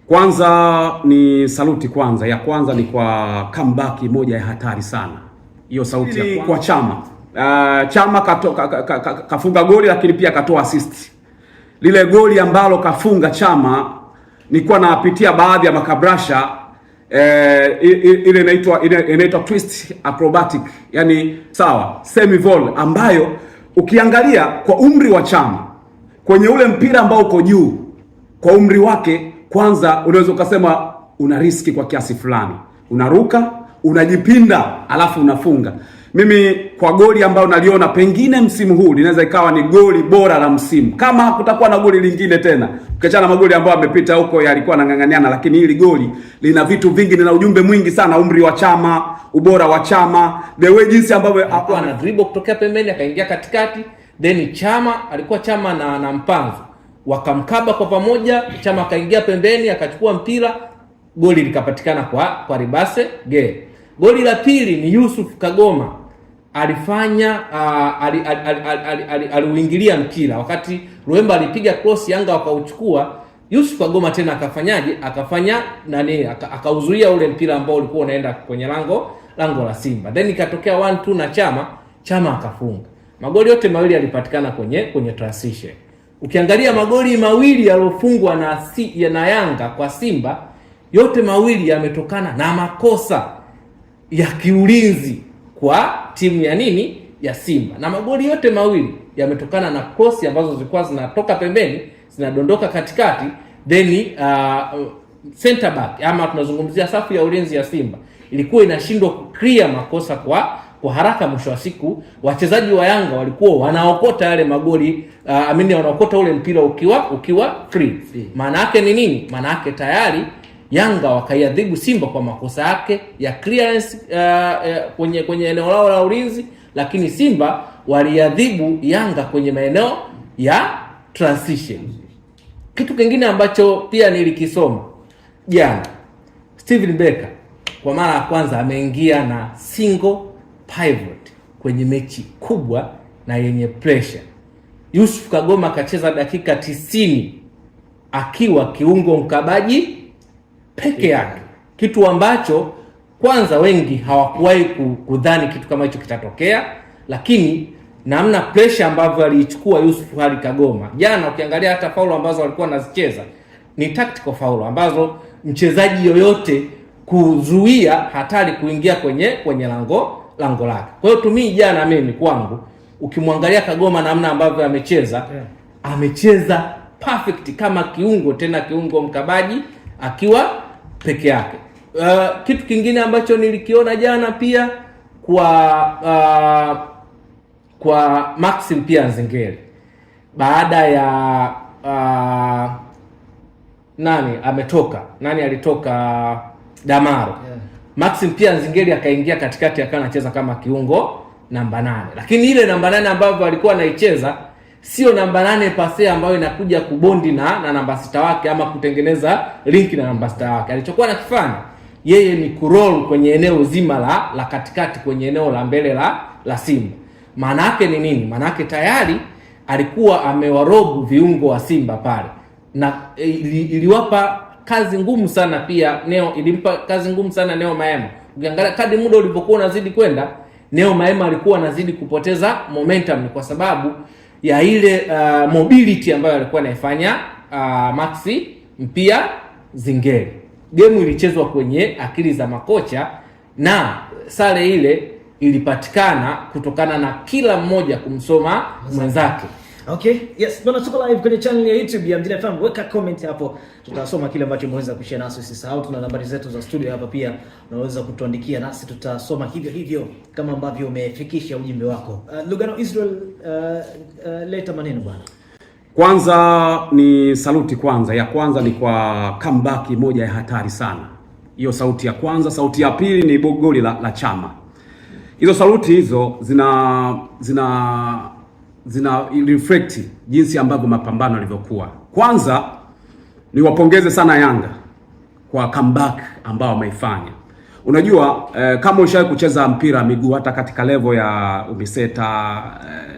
Kwanza ni saluti kwanza. Ya kwanza ni kwa comeback moja ya hatari sana. Hiyo sauti ya kwa Chama. Chama kafunga goli lakini pia katoa assist. Lile goli ambalo kafunga Chama nilikuwa napitia baadhi ya makabrasha ile inaitwa twist acrobatic, yani sawa, semi volley, ambayo ukiangalia kwa umri wa Chama kwenye ule mpira ambao uko juu kwa umri wake, kwanza unaweza ukasema una riski kwa kiasi fulani, unaruka, unajipinda, alafu unafunga. Mimi kwa goli ambao naliona pengine msimu huu linaweza ikawa ni goli bora la msimu, kama kutakuwa na goli lingine tena, ukiachana magoli ambayo amepita huko yalikuwa yanang'ang'aniana, lakini hili goli lina vitu vingi, lina ujumbe mwingi sana. Umri wa Chama, ubora wa Chama, the way jinsi ambavyo alikuwa ana dribble kutokea pembeni akaingia katikati, then Chama na Mpanzu wakamkaba kwa pamoja, Chama akaingia pembeni akachukua mpira, goli likapatikana kwa Ribase Ge. Goli la pili ni Yusuf Kagoma alifanya aliuingilia mpira wakati Luemba alipiga cross, Yanga wakauchukua. Yusuf Kagoma tena akauzuia ule mpira ambao ulikuwa unaenda kwenye lango la Simba, then ikatokea 1-2 na Chama akafunga. Magoli yote mawili yalipatikana kwenye transition. Ukiangalia magoli mawili yalofungwa na Yanga kwa Simba, yote mawili yametokana na makosa ya kiulinzi kwa timu ya Simba, na magoli yote mawili yametokana na cross ambazo zilikuwa zinatoka pembeni zinadondoka katikati, then center back ama tunazungumzia safu ya ulinzi ya Simba ilikuwa inashindwa clear makosa kwa haraka. Mwisho wa siku wachezaji wa Yanga walikuwa wanaokota yale magoli, wanaokota ule mpira ukiwa free. Maana yake ni nini? Maana yake tayari Yanga wakaiadhibu Simba kwa makosa yake ya clearance kwenye eneo lao la ulinzi, lakini Simba waliadhibu Yanga kwenye maeneo ya transition. Kitu kingine ambacho pia nilikisoma jana, Steven Becker kwa mara ya kwanza ameingia na single pivot kwenye mechi kubwa na yenye pressure. Yusuf Kagoma akacheza dakika 90 akiwa kiungo mkabaji peke yake, kitu ambacho kwanza wengi hawakuwahi kudhani kitu kama hicho kitatokea, lakini namna pressure ambavyo aliichukua Yusuf Kagoma jana, ukiangalia hata faulu ambazo walikuwa wanazicheza ni tactical faulu ambazo mchezaji yoyote kuzuia hatari kuingia kwenye lango lake. Kwa hiyo tumii jana, mimi kwangu ukimwangalia Kagoma namna ambavyo amecheza perfect kama kiungo, tena kiungo mkabaji akiwa peke yake. Kitu kingine ambacho nilikiona jana pia kwa Maxim pia Nzengeli, baada ya alitoka Damaro, Maxim pia Nzengeli akaingia katikati akawa anacheza kama kiungo namba 8, lakini ile namba 8 ambayo alikuwa anaicheza sio namba 8 pase ambayo inakuja kubondi na namba 6 wake ama kutengeneza link na namba 6 wake. Alichokuwa anakifanya yeye ni kuroll kwenye eneo zima la katikati, kwenye eneo la mbele la Simba. Maana yake ni nini? Maana yake tayari alikuwa amewarobu viungo wa Simba pale, na iliwapa kazi ngumu sana pia ilimpa kazi ngumu sana Neo Maema. Ukiangalia kadri muda ulipokuwa unazidi kwenda, Neo Maema alikuwa anazidi kupoteza momentum kwa sababu ya ile mobility ambayo alikuwa anaifanya Maxi mpia Nzengeli. Game ilichezwa kwenye akili za makocha na sare ile ilipatikana kutokana na kila mmoja kumsoma mwenzake. Okay, yes, bwana, tuko live kwenye channel ya YouTube ya Mjini FM. Weka comment hapo, tutasoma kile ambacho mmeweza kushare nasi. Usisahau tuna nambari zetu za studio hapa, pia unaweza kutuandikia nasi tutasoma hivyo kama ambavyo umefikisha ujumbe wako. Lugano Israel, leta maneno bwana. Kwanza ni saluti kwanza. Ya kwanza ni kwa comeback moja ya hatari sana. Hiyo sauti ya kwanza. Sauti ya pili ni goli la Chama. Hizo saluti hizo zina reflect jinsi ambavyo mapambano yalivyokuwa. Kwanza ni wapongeze sana Yanga kwa comeback ambao wameifanya. Unajua kama ushawahi kucheza mpira miguu hata katika level ya UMISETA,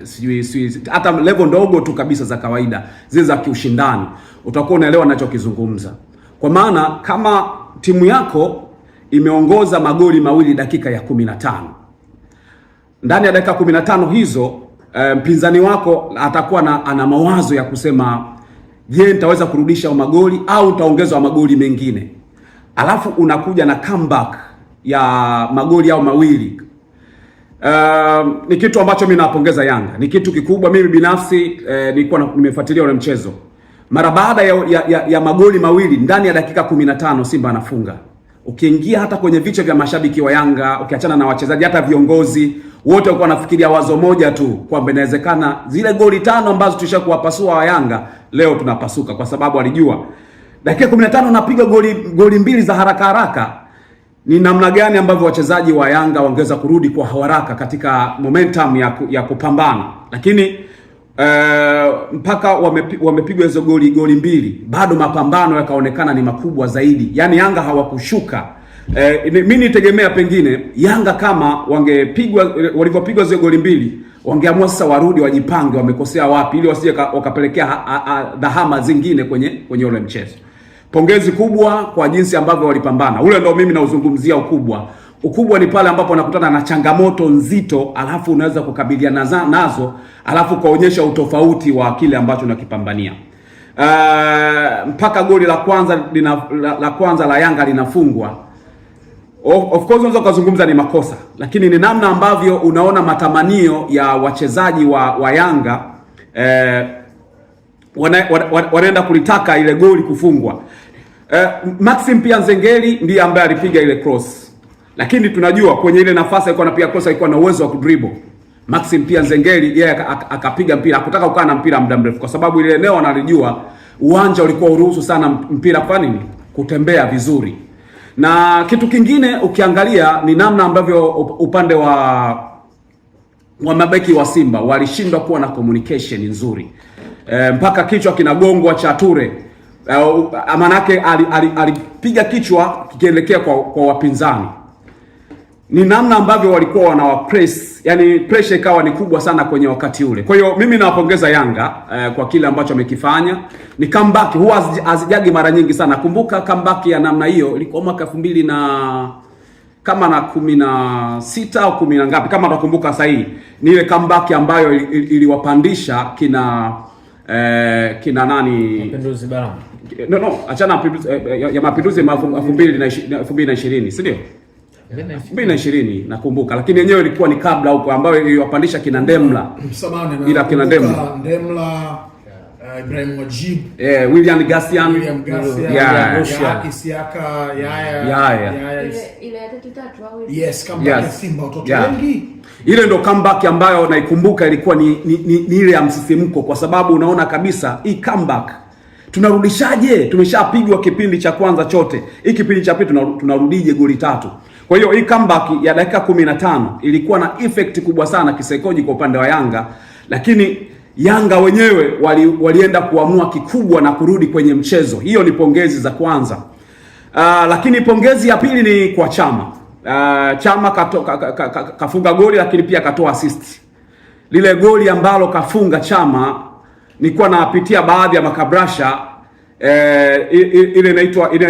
sijui hata level ndogo tu kabisa za kawaida zile za kiushindani, utakuwa unaelewa ninachokizungumza. kwa maana kama timu yako imeongoza magoli mawili dakika ya 15, ndani ya dakika 15 hizo mpinzani wako atakuwa ana mawazo ya kusema, je, nitaweza kurudisha magoli au nitaongeza magoli mengine? Alafu unakuja na comeback ya magoli au mawili. Ni kitu ambacho mimi nawapongeza Yanga, ni kitu kikubwa. Mimi binafsi nilikuwa nimefuatilia ule mchezo. Mara baada ya magoli mawili ndani ya dakika 15 Simba anafunga. Ukiingia hata kwenye vichwa vya mashabiki wa Yanga, ukiachana na wachezaji, hata viongozi wote walikuwa wanafikiria wazo moja tu, kwamba inawezekana zile goli 5 ambazo tulishakuwapasua wa Yanga leo tunapasuka, kwa sababu alijua dakika 15 unapiga goli mbili za haraka haraka, ni namna gani ambavyo wachezaji wa Yanga wangeweza kurudi kwa haraka katika momentum ya kupambana. Lakini mpaka wamepigwa hizo goli mbili, bado mapambano yakaonekana ni makubwa zaidi. Yaani Yanga hawakushuka. Mimi nitegemea pengine Yanga kama walivyopigwa hizo goli mbili, wangeamua sasa warudi wajipange wamekosea wapi, ili wasije wakapelekea dhahama zingine kwenye ule mchezo. Pongezi kubwa kwa jinsi ambavyo walipambana. Ule ndio mimi nauzungumzia ukubwa. Ukubwa ni pale ambapo unakutana na changamoto nzito, alafu unaweza kukabiliana nazo, alafu kaonyesha utofauti wa kile ambacho unakipambania. Mpaka goli la kwanza la Yanga linafungwa. Of course unaweza kuzungumza ni makosa, lakini ni namna ambavyo unaona matamanio ya wachezaji wa Yanga wanaenda kulitaka ile goli kufungwa. Maxim pia Nzengeli ndiye ambaye alipiga ile cross, lakini tunajua kwenye ile nafasi alikuwa anapiga cross, alikuwa na uwezo wa kudribble. Maxim pia Nzengeli yeye akapiga mpira, hakutaka kukaa na mpira muda mrefu, kwa sababu ile eneo analijua uwanja ulikuwa uruhusu sana mpira kwa nini kutembea vizuri. Na kitu kingine ukiangalia ni namna ambavyo upande wa mabeki wa Simba walishindwa kuwa na communication nzuri. Mpaka kichwa kinagongwa cha Ture. Manake alipiga kichwa kikielekea kwa wapinzani. Ni namna ambavyo walikuwa wanawapress, yani pressure ikawa ni kubwa sana kwenye wakati ule. Kwa hiyo mimi nawapongeza Yanga kwa kile ambacho wamekifanya. Ni comeback huwa hazijagi mara nyingi sana. Kumbuka comeback ya namna hiyo ilikuwa mwaka 2016 au 10 na ngapi, kama nakumbuka sahihi. Ni ile comeback ambayo iliwapandisha kina nani? Mapinduzi Barama. No, achana ya Mapinduzi 2020, si ndio? 2020 nakumbuka, lakini yenyewe ilikuwa ni kabla huko, ambayo iliwapandisha kina Ndemla. Ila kina Ndemla, Ibrahim Wajib, William Gassian, Isiaka, ile ya 3 au yes, comeback ya Simba watoto wengi. Ile ndo comeback ambayo naikumbuka ilikuwa ni ile ya msisimko, kwa sababu unaona kabisa hii comeback tunarudishaje? Tumeshapigwa kipindi cha kwanza chote, hii kipindi cha pili tunarudije goli 3? Kwa hiyo hii comeback ya dakika 15 ilikuwa na effect kubwa sana kisaikolojia kwa upande wa Yanga, lakini Yanga wenyewe walienda kuamua kikubwa na kurudi kwenye mchezo. Hiyo ni pongezi za kwanza. Lakini pongezi ya pili ni kwa Chama. Chama kafunga goli, lakini pia katoa assist. Lile goli ambalo kafunga Chama, nilikuwa napitia baadhi ya makabrasha, ile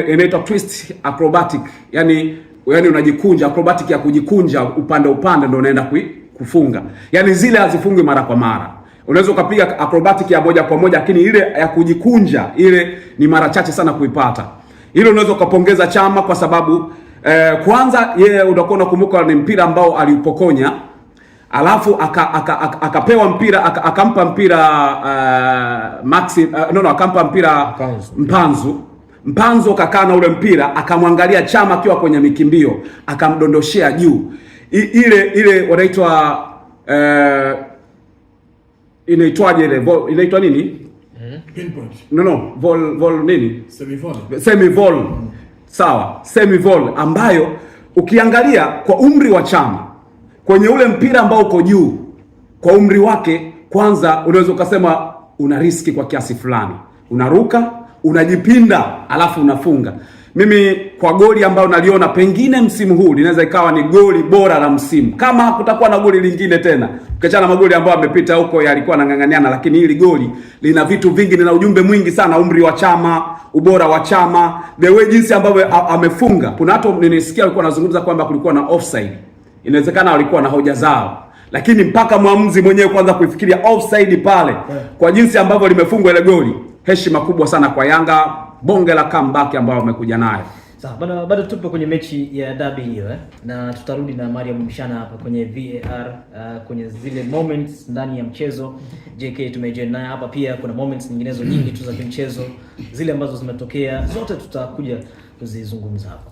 inaitwa twist acrobatic. Yani unajikunja, acrobatic ya kujikunja upande ndio unaenda kufunga. Yani zile hazifungi mara kwa mara. Unaweza ukapiga acrobatic ya moja kwa moja, lakini ile ya kujikunja ile ni mara chache sana kuipata. Ile unaweza ukapongeza Chama kwa sababu kwanza yeye utakuwa unakumbuka ni mpira ambao aliupokonya, alafu akapewa mpira, akampa mpira akampa mpira Mpanzu akakaa na ule mpira, akamwangalia Chama akiwa kwenye mikimbio, akamdondoshea juu. Ile wanaitwa inaitwaje ile? Inaitwa nini? Pinpoint. No, vol nini? Semi vol. Sawa, semi vol, ambayo ukiangalia kwa umri wa Chama kwenye ule mpira ambao uko juu, kwa umri wake, kwanza unaweza ukasema una riski kwa kiasi fulani. Unaruka, unajipinda alafu unafunga. Mimi kwa goli ambayo naliona pengine msimu huu linaweza ikawa ni goli bora la msimu, kama hakutakuwa na goli lingine tena, ukiachana magoli ambayo amepita huko yalikuwa yanang'ang'aniana, lakini hili goli lina vitu vingi, lina ujumbe mwingi sana, umri wa Chama, ubora wa Chama, the way jinsi ambavyo amefunga. Kuna watu nilisikia walikuwa wanazungumza kwamba kulikuwa na offside, inawezekana walikuwa na hoja zao, lakini mpaka mwamuzi mwenyewe kwanza kuifikiria offside pale, kwa jinsi ambavyo limefungwa ile goli, heshima kubwa sana kwa Yanga, bonge la comeback ambayo wamekuja nayo. Sawa, bado tupo kwenye mechi ya derby hiyo na tutarudi na Mariam Mshana hapa kwenye VAR, kwenye zile moments ndani ya mchezo. JK tumejoin naye hapa pia, kuna moments nyinginezo nyingi tu za kimchezo zile ambazo zimetokea, zote tutakuja kuzizungumza hapa.